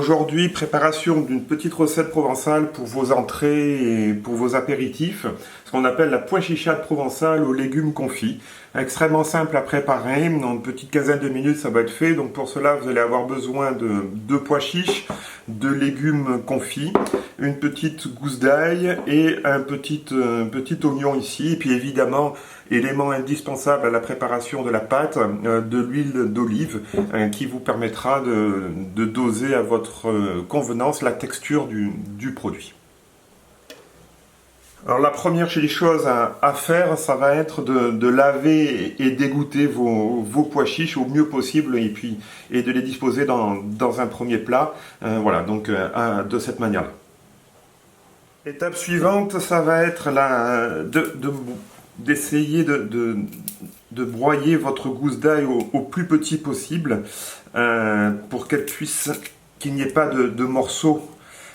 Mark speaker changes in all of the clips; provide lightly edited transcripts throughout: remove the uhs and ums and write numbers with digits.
Speaker 1: Aujourd'hui, préparation d'une petite recette provençale pour vos entrées et pour vos apéritifs, ce qu'on appelle la pois chichade provençale aux légumes confits. Extrêmement simple à préparer, en une petite quinzaine de minutes ça va être fait. Donc pour cela vous allez avoir besoin de 2 pois chiches, de légumes confits, une petite gousse d'ail et un petit oignon ici. Et puis évidemment, élément indispensable à la préparation de la pâte, de l'huile d'olive qui vous permettra de doser à votre convenance la texture du produit. Alors la première chose à faire, ça va être de laver et d'égoutter vos pois chiches au mieux possible et de les disposer dans un premier plat, voilà, donc de cette manière-là. Étape suivante, ça va être d'essayer de broyer votre gousse d'ail au plus petit possible pour qu'il n'y ait pas de morceaux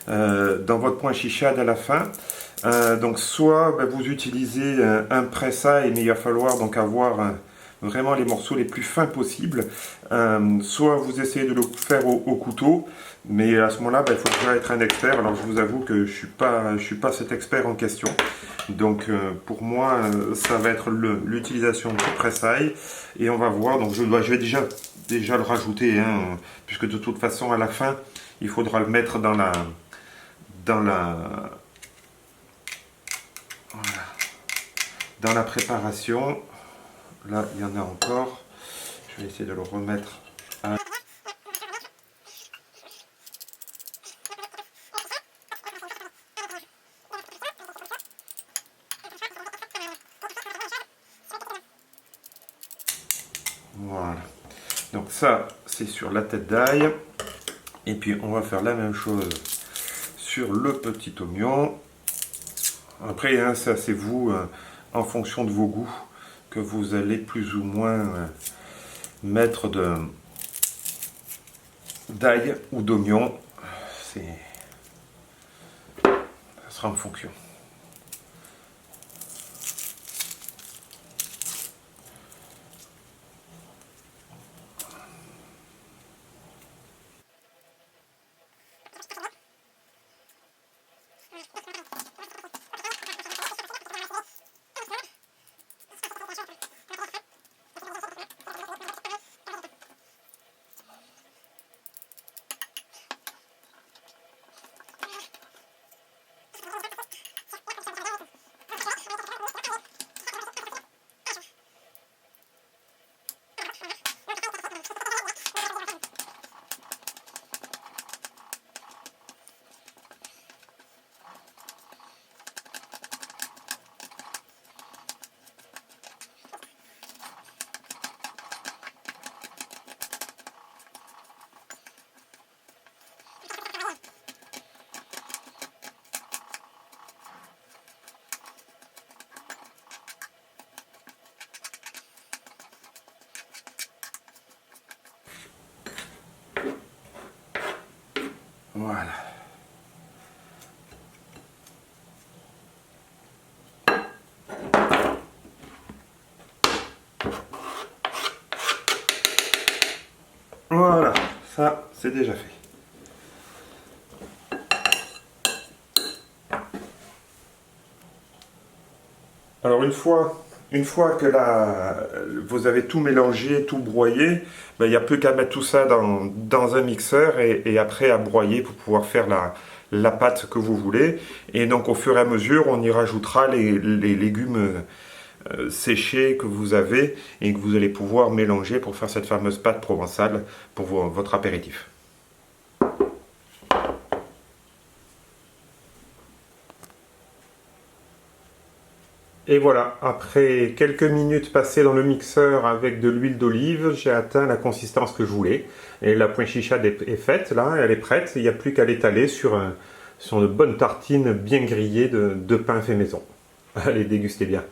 Speaker 1: dans votre pois chichade à la fin. Donc soit vous utilisez un presse-ail, mais il va falloir donc avoir vraiment les morceaux les plus fins possibles, soit vous essayez de le faire au couteau, mais à ce moment-là il faut déjà être un expert. Alors je vous avoue que je suis pas cet expert en question, donc pour moi ça va être l'utilisation du presse-ail, et on va voir. Donc je vais déjà le rajouter, puisque de toute façon à la fin il faudra le mettre dans la préparation. Là il y en a encore, je vais essayer de le remettre à... Voilà, donc ça c'est sur la tête d'ail, et puis on va faire la même chose sur le petit oignon. Après ça c'est vous, en fonction de vos goûts, que vous allez plus ou moins mettre d'ail ou d'oignon. Ça sera en fonction. Voilà. Voilà, ça c'est déjà fait. Alors une fois que vous avez tout mélangé, tout broyé, il n'y a plus qu'à mettre tout ça dans un mixeur et après à broyer pour pouvoir faire la pâte que vous voulez. Et donc au fur et à mesure, on y rajoutera les légumes séchés que vous avez et que vous allez pouvoir mélanger pour faire cette fameuse pâte provençale pour votre apéritif. Et voilà, après quelques minutes passées dans le mixeur avec de l'huile d'olive, j'ai atteint la consistance que je voulais. Et la pois chichade est faite, là, elle est prête. Il n'y a plus qu'à l'étaler sur une bonne tartine bien grillée de pain fait maison. Allez, dégustez bien.